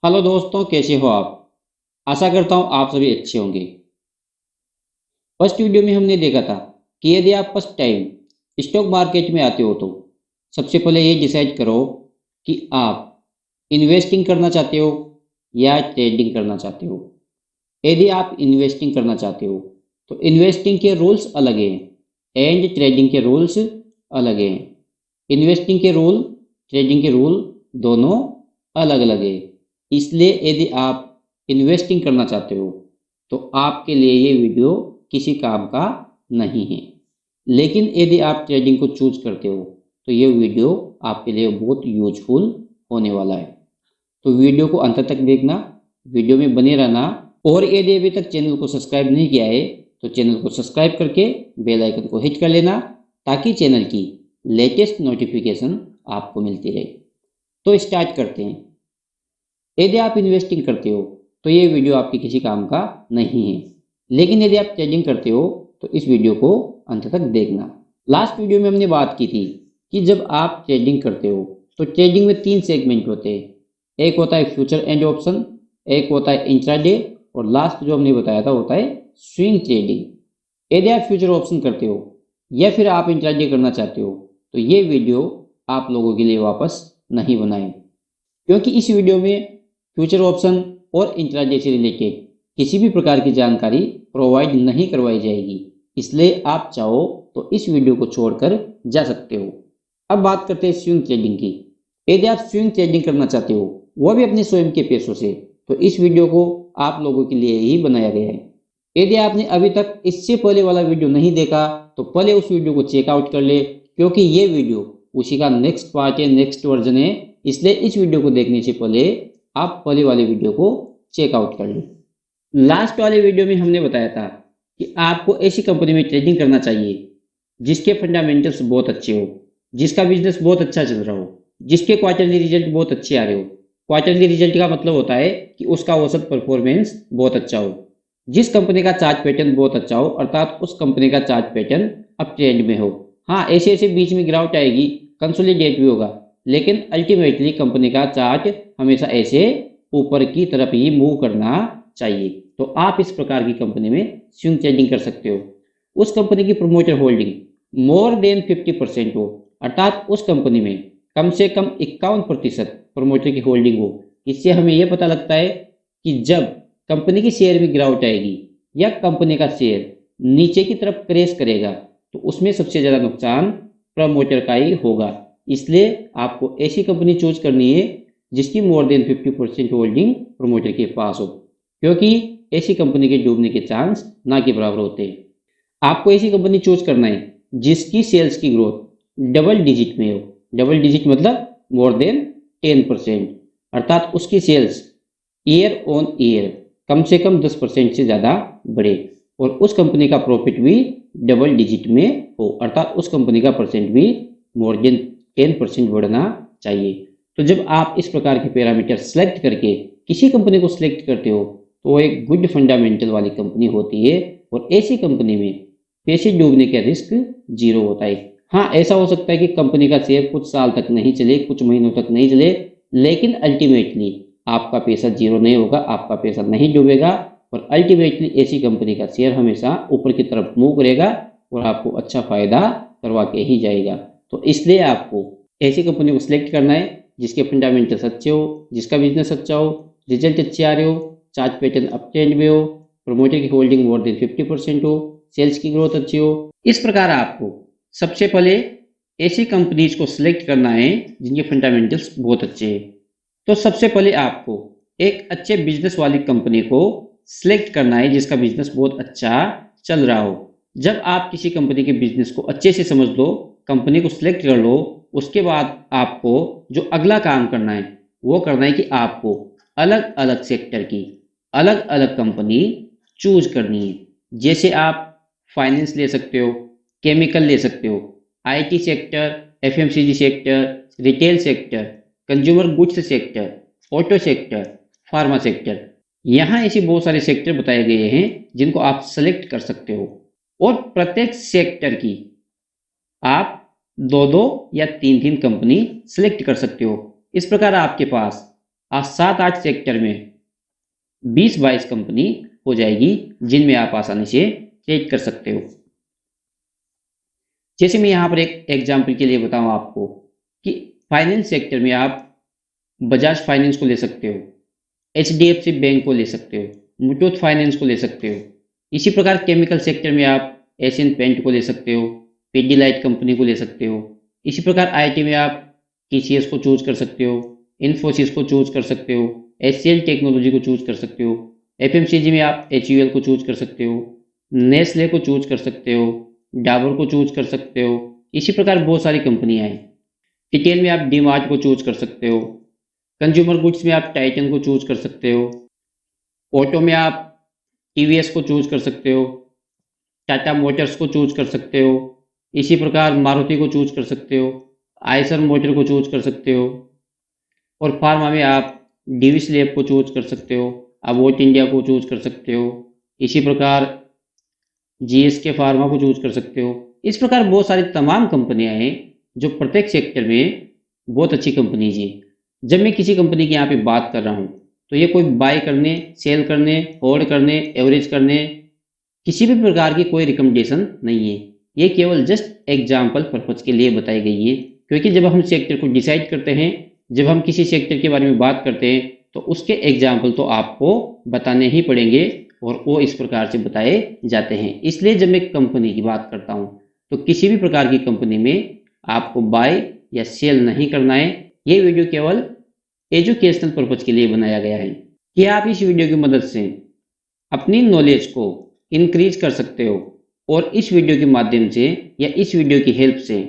Hello दोस्तों, कैसे हो आप। आशा करता हूँ आप सभी अच्छे होंगे। फर्स्ट वीडियो में हमने देखा था कि यदि आप फर्स्ट टाइम स्टॉक मार्केट में आते हो तो सबसे पहले ये डिसाइड करो कि आप इन्वेस्टिंग करना चाहते हो या ट्रेडिंग करना चाहते हो। यदि आप इन्वेस्टिंग करना चाहते हो तो इन्वेस्टिंग के रूल्स अलग हैं एंड ट्रेडिंग के रूल्स अलग हैं। इन्वेस्टिंग के रूल, ट्रेडिंग के रूल दोनों अलग अलग है। इसलिए यदि आप इन्वेस्टिंग करना चाहते हो तो आपके लिए ये वीडियो किसी काम का नहीं है। लेकिन यदि आप ट्रेडिंग को चूज करते हो तो ये वीडियो आपके लिए बहुत यूजफुल होने वाला है। तो वीडियो को अंत तक देखना, वीडियो में बने रहना। और यदि अभी तक चैनल को सब्सक्राइब नहीं किया है तो चैनल को सब्सक्राइब करके बेल आइकन को हिट कर लेना ताकि चैनल की लेटेस्ट नोटिफिकेशन आपको मिलती रहे। तो स्टार्ट करते हैं। यदि आप इन्वेस्टिंग करते हो तो ये वीडियो आपके किसी काम का नहीं है। लेकिन यदि आप ट्रेडिंग करते हो तो इस वीडियो को अंत तक देखना। लास्ट वीडियो में हमने बात की थी कि जब आप ट्रेडिंग करते हो तो ट्रेडिंग में तीन सेगमेंट होते हैं। एक होता है फ्यूचर एंड ऑप्शन, एक होता है इंट्राडे और लास्ट जो हमने बताया था होता है स्विंग ट्रेडिंग। यदि आप फ्यूचर ऑप्शन करते हो या फिर आप इंट्राडे करना चाहते हो तो ये वीडियो आप लोगों के लिए वापस नहीं बनाए, क्योंकि इस वीडियो में फ्यूचर ऑप्शन और इंट्राडे से रिलेटेड किसी भी प्रकार की जानकारी प्रोवाइड नहीं करवाई जाएगी। इसलिए आप चाहो तो इस वीडियो को छोड़कर जा सकते हो। अब बात करते हैं स्विंग ट्रेडिंग की। यदि आप स्विंग ट्रेडिंग करना चाहते हो वह भी अपने स्वयं के पैसों से, तो इस वीडियो को आप लोगों के लिए ही बनाया गया है। यदि आपने अभी तक इससे पहले वाला वीडियो नहीं देखा तो पहले उस वीडियो को चेकआउट कर ले, क्योंकि ये वीडियो उसी का नेक्स्ट पार्ट है, नेक्स्ट वर्जन है। इसलिए इस वीडियो को देखने से पहले आप पहले वाले वीडियो को चेकआउट कर लें। लास्ट वाले वीडियो में हमने बताया था कि आपको ऐसी कंपनी में ट्रेडिंग करना चाहिए जिसके फंडामेंटल्स बहुत अच्छे हो, जिसका बिजनेस बहुत अच्छा चल रहा हो, जिसके क्वार्टरली रिजल्ट बहुत अच्छे आ रहे हो। क्वार्टरली रिजल्ट का मतलब होता है कि उसका औसत परफॉर्मेंस बहुत अच्छा हो। जिस कंपनी का चार्ट पैटर्न बहुत अच्छा हो, अर्थात उस कंपनी का चार्ट पैटर्न अप ट्रेंड में हो। हाँ, ऐसे ऐसे बीच में गिरावट आएगी, कंसोलिडेट भी होगा, लेकिन अल्टीमेटली कंपनी का चार्ट हमेशा ऐसे ऊपर की तरफ ही मूव करना चाहिए। तो आप इस प्रकार की कंपनी में स्विंग ट्रेडिंग कर सकते हो। उस कंपनी की प्रोमोटर होल्डिंग मोर देन 50% हो, अर्थात उस कंपनी में कम से कम 51% प्रोमोटर की होल्डिंग हो। इससे हमें यह पता लगता है कि जब कंपनी की शेयर में गिरावट आएगी या कंपनी का शेयर नीचे की तरफ क्रेश करेगा तो उसमें सबसे ज्यादा नुकसान प्रमोटर का ही होगा। इसलिए आपको ऐसी कंपनी चूज करनी है जिसकी मोर देन 50% होल्डिंग प्रमोटर के पास हो, क्योंकि ऐसी कंपनी के डूबने के चांस ना के बराबर होते हैं। आपको ऐसी कंपनी चूज करना है जिसकी सेल्स की ग्रोथ डबल डिजिट में हो। डबल डिजिट मतलब मोर देन 10%, अर्थात उसकी सेल्स ईयर ऑन ईयर कम से कम 10% से ज़्यादा बढ़े और उस कंपनी का प्रॉफिट भी डबल डिजिट में हो, अर्थात उस कंपनी का परसेंट भी मोर देन 10% बढ़ना चाहिए। तो जब आप इस प्रकार के पैरामीटर सेलेक्ट करके किसी कंपनी को सिलेक्ट करते हो तो वो एक गुड फंडामेंटल वाली कंपनी होती है और ऐसी कंपनी में पैसे डूबने का रिस्क जीरो होता है। हाँ, ऐसा हो सकता है कि कंपनी का शेयर कुछ साल तक नहीं चले, कुछ महीनों तक नहीं चले, लेकिन अल्टीमेटली आपका पैसा जीरो नहीं होगा, आपका पैसा नहीं डूबेगा और अल्टीमेटली ऐसी कंपनी का शेयर हमेशा ऊपर की तरफ मूव करेगा और आपको अच्छा फायदा करवा के ही जाएगा। तो इसलिए आपको ऐसी कंपनी को सिलेक्ट करना है जिसके फंडामेंटल्स अच्छे हो, जिसका बिजनेस अच्छा हो, रिजल्ट अच्छे आ रहे हो, चार्ट पैटर्न अप ट्रेंड में हो, प्रोमोटर की होल्डिंग मोर देन 50% हो, सेल्स की ग्रोथ अच्छी हो। इस प्रकार आपको सबसे पहले ऐसी कंपनीज को सिलेक्ट करना है जिनके फंडामेंटल्स बहुत अच्छे हैं। तो सबसे पहले आपको एक अच्छे बिजनेस वाली कंपनी को सिलेक्ट करना है जिसका बिजनेस बहुत अच्छा चल रहा हो। जब आप किसी कंपनी के बिजनेस को अच्छे से समझ लो, कंपनी को सिलेक्ट कर लो, उसके बाद आपको जो अगला काम करना है वो करना है कि आपको अलग अलग सेक्टर की अलग अलग कंपनी चूज करनी है। जैसे आप फाइनेंस ले सकते हो, केमिकल ले सकते हो, IT sector, FMCG sector, retail sector, consumer goods sector, auto sector, pharma sector. यहाँ ऐसे बहुत सारे सेक्टर बताए गए हैं जिनको आप सेलेक्ट कर सकते हो और प्रत्येक सेक्टर की आप दो दो या तीन तीन कंपनी सेलेक्ट कर सकते हो। इस प्रकार आपके पास आज 7-8 सेक्टर में 20-22 कंपनी हो जाएगी जिनमें आप आसानी से ट्रेड कर सकते हो। जैसे मैं यहाँ पर एक एग्जाम्पल के लिए बताऊँ आपको कि फाइनेंस सेक्टर में आप बजाज फाइनेंस को ले सकते हो, HDFC बैंक को ले सकते हो, मुथूट फाइनेंस को ले सकते हो। इसी प्रकार केमिकल सेक्टर में आप एशियन पेंट को ले सकते हो, पीडीलाइट कंपनी को ले सकते हो। इसी प्रकार IT में आप TCS को चूज कर सकते हो, इन्फोसिस को चूज कर सकते हो, HCL टेक्नोलॉजी को चूज कर सकते हो। FMCG में आप HUL को चूज कर सकते हो, नेस्ले को चूज कर सकते हो, डाबर को चूज कर सकते हो। इसी प्रकार बहुत सारी कंपनियां हैं। रिटेल में आप डीमार्ट को चूज कर सकते हो, कंज्यूमर गुड्स में आप टाइटन को चूज कर सकते हो, ऑटो में आप TVS को चूज कर सकते हो, टाटा मोटर्स को चूज कर सकते हो। इसी प्रकार मारुति को चूज कर सकते हो, आयसर मोटर को चूज कर सकते हो। और फार्मा में आप डिविस लैब को चूज कर सकते हो, अबॉट इंडिया को चूज कर सकते हो। इसी प्रकार GSK फार्मा को चूज कर सकते हो। इस प्रकार बहुत सारी तमाम कंपनियां हैं जो प्रत्येक सेक्टर में बहुत अच्छी कंपनीज हैं। जब मैं किसी कंपनी की यहाँ पे बात कर रहा हूँ तो ये कोई बाय करने, सेल करने, होल्ड करने, एवरेज करने, किसी भी प्रकार की कोई रिकमेंडेशन नहीं है। ये केवल जस्ट एग्जाम्पल पर्पज के लिए बताई गई है, क्योंकि जब हम सेक्टर को डिसाइड करते हैं, जब हम किसी सेक्टर के बारे में बात करते हैं तो उसके एग्जाम्पल तो आपको बताने ही पड़ेंगे और वो इस प्रकार से बताए जाते हैं। इसलिए जब मैं कंपनी की बात करता हूँ तो किसी भी प्रकार की कंपनी में आपको बाय या सेल नहीं करना है। ये वीडियो केवल एजुकेशनल पर्पज के लिए बनाया गया है कि आप इस वीडियो की मदद से अपनी नॉलेज को इंक्रीज कर सकते हो और इस वीडियो के माध्यम से या इस वीडियो की हेल्प से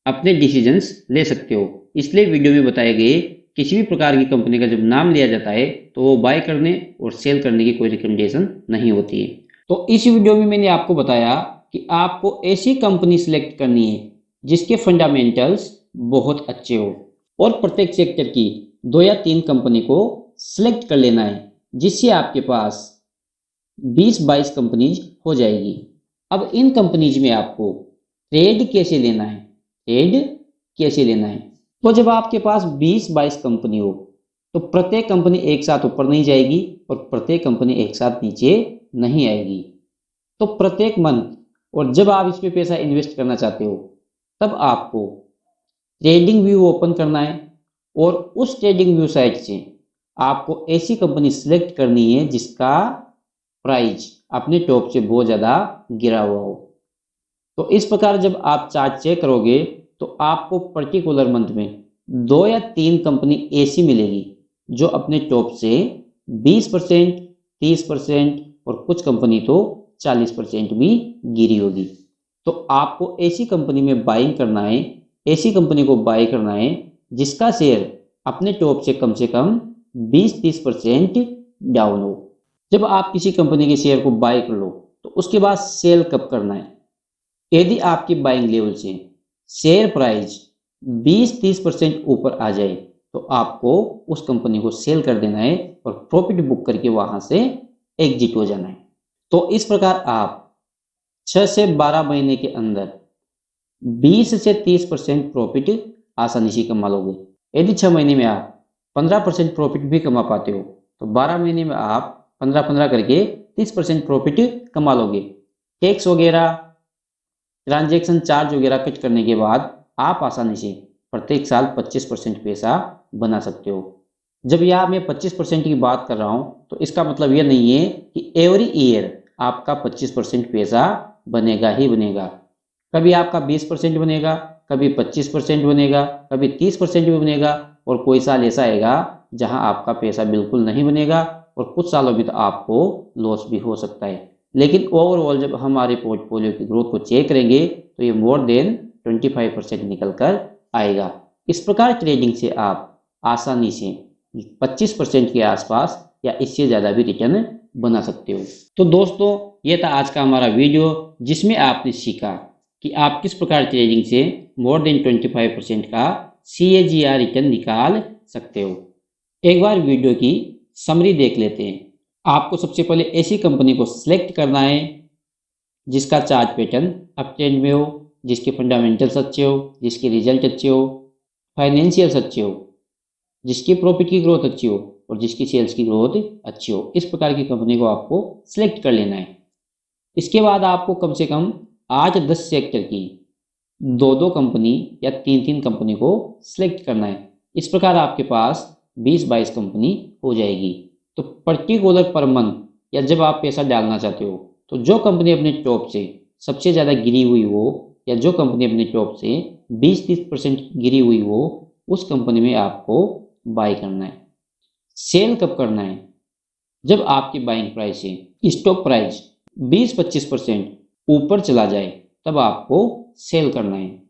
अपने डिसीजंस ले सकते हो। इसलिए वीडियो में बताए गए किसी भी प्रकार की कंपनी का जब नाम लिया जाता है तो वो बाय करने और सेल करने की कोई रिकमेंडेशन नहीं होती है। तो इस वीडियो में मैंने आपको बताया कि आपको ऐसी कंपनी सिलेक्ट करनी है जिसके फंडामेंटल्स बहुत अच्छे हो और प्रत्येक सेक्टर की 2 या 3 कंपनी को सिलेक्ट कर लेना है, जिससे आपके पास 20-22 कंपनीज हो जाएगी। अब इन कंपनीज में आपको ट्रेड कैसे लेना है, तो जब आपके पास 20-22 कंपनी हो तो प्रत्येक कंपनी एक साथ ऊपर नहीं जाएगी और प्रत्येक कंपनी एक साथ नीचे नहीं आएगी। तो प्रत्येक मंथ और जब आप इसमें पैसा इन्वेस्ट करना चाहते हो तब आपको ट्रेडिंग व्यू ओपन करना है और उस ट्रेडिंग व्यू साइट से आपको ऐसी कंपनी सिलेक्ट करनी है जिसका प्राइस अपने टॉप से बहुत ज़्यादा गिरा हुआ हो। तो इस प्रकार जब आप चार्ट चेक करोगे तो आपको पर्टिकुलर मंथ में 2 या 3 कंपनी ऐसी मिलेगी जो अपने टॉप से 20%, 30% और कुछ कंपनी तो 40% भी गिरी होगी। तो आपको ऐसी कंपनी में बाइंग करना है, ऐसी कंपनी को बाय करना है जिसका शेयर अपने टॉप से कम 20-30% डाउन हो। जब आप किसी कंपनी के शेयर को बाय कर लो तो उसके बाद सेल कब करना है। यदि आपकी बाइंग लेवल से शेयर प्राइस 20-30% ऊपर आ जाए तो आपको उस कंपनी को सेल कर देना है और प्रॉफिट बुक करके वहां से एग्जिट हो जाना है। तो इस प्रकार आप 6 से 12 महीने के अंदर 20 से 30% प्रॉफिट आसानी से कमा लोगे। यदि 6 महीने में आप 15% प्रॉफिट भी कमा पाते हो तो 12 महीने में आप 15-15 करके 30% प्रॉफिट कमा लोगे। टैक्स वगैरह, ट्रांजैक्शन चार्ज वगैरह कट करने के बाद आप आसानी से प्रत्येक साल 25% पैसा बना सकते हो। जब यहाँ मैं 25% की बात कर रहा हूँ तो इसका मतलब यह नहीं है कि एवरी ईयर आपका 25% पैसा बनेगा ही बनेगा। कभी आपका 20% बनेगा, कभी 25% बनेगा, कभी 30% भी बनेगा और कोई साल ऐसा आएगा जहां आपका पैसा बिल्कुल नहीं बनेगा और कुछ सालों में तो आपको लॉस भी हो सकता है। लेकिन ओवरऑल जब हमारे पोर्टफोलियो की ग्रोथ को चेक करेंगे तो ये मोर देन 25% निकल कर आएगा। इस प्रकार ट्रेडिंग से आप आसानी से 25% के आसपास या इससे ज़्यादा भी रिटर्न बना सकते हो। तो दोस्तों ये था आज का हमारा वीडियो जिसमें आपने सीखा कि आप किस प्रकार ट्रेडिंग से मोर देन 25% का CAGR रिटर्न निकाल सकते हो। एक बार वीडियो की समरी देख लेते हैं। आपको सबसे पहले ऐसी कंपनी को सिलेक्ट करना है जिसका चार्ट पैटर्न अप ट्रेंड में हो, जिसके फंडामेंटल्स अच्छे हो, जिसके रिजल्ट अच्छे हो, फाइनेंशियल्स अच्छे हो। जिसकी प्रॉफिट की ग्रोथ अच्छी हो और जिसकी सेल्स की ग्रोथ अच्छी हो, इस प्रकार की कंपनी को आपको सिलेक्ट कर लेना है। इसके बाद आपको कम से कम 8-10 सेक्टर की 2-2 कंपनी या 3-3 कंपनी को सिलेक्ट करना है। इस प्रकार आपके पास 20-22 कंपनी हो जाएगी। तो पर्टिकुलर पर मंथ या जब आप पैसा डालना चाहते हो, तो जो कंपनी अपने टॉप से सबसे ज़्यादा गिरी हुई हो या जो कंपनी अपने टॉप से 20-30% गिरी हुई हो, उस कंपनी में आपको बाय करना है। सेल कब करना है? जब आपकी बाइंग प्राइस से स्टॉक प्राइस 20-25% ऊपर चला जाए, तब आपको सेल करना है।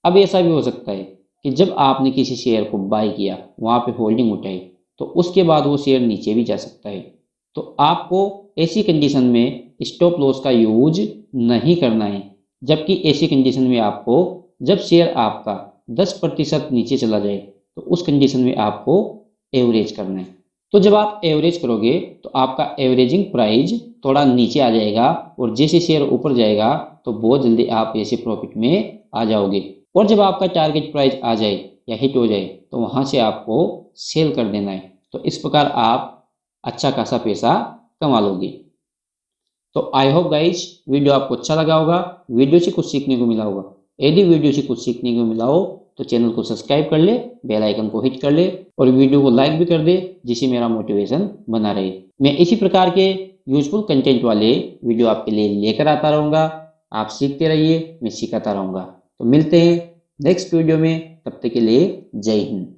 अब ऐसा भी हो सकता है कि जब आपने किसी शेयर को बाय किया, वहाँ पे होल्डिंग उठाई, तो उसके बाद वो शेयर नीचे भी जा सकता है। तो आपको ऐसी कंडीशन में स्टॉप लॉस का यूज नहीं करना है। जबकि ऐसी कंडीशन में आपको, जब शेयर आपका 10% नीचे चला जाए, तो उस कंडीशन में आपको एवरेज करना है। तो जब आप एवरेज करोगे तो आपका एवरेजिंग प्राइस थोड़ा नीचे आ जाएगा और जैसे शेयर ऊपर जाएगा तो बहुत जल्दी आप ऐसे प्रॉफिट में आ जाओगे। और जब आपका टारगेट प्राइस आ जाए या हिट हो जाए, तो वहां से आपको सेल कर देना है। तो इस प्रकार आप अच्छा खासा पैसा कमा लोगे। तो आई होप गाइज वीडियो आपको अच्छा लगा होगा, वीडियो से कुछ सीखने को मिला होगा। यदि वीडियो से कुछ सीखने को मिला हो तो चैनल को सब्सक्राइब कर ले, बेल आइकन को हिट कर ले और वीडियो को लाइक भी कर दे, जिससे मेरा मोटिवेशन बना रहे। मैं इसी प्रकार के यूजफुल कंटेंट वाले वीडियो आपके लिए लेकर आता रहूँगा। आप सीखते रहिए, मैं सिखाता रहूँगा। तो मिलते हैं नेक्स्ट वीडियो में, तब तक के लिए जय हिंद।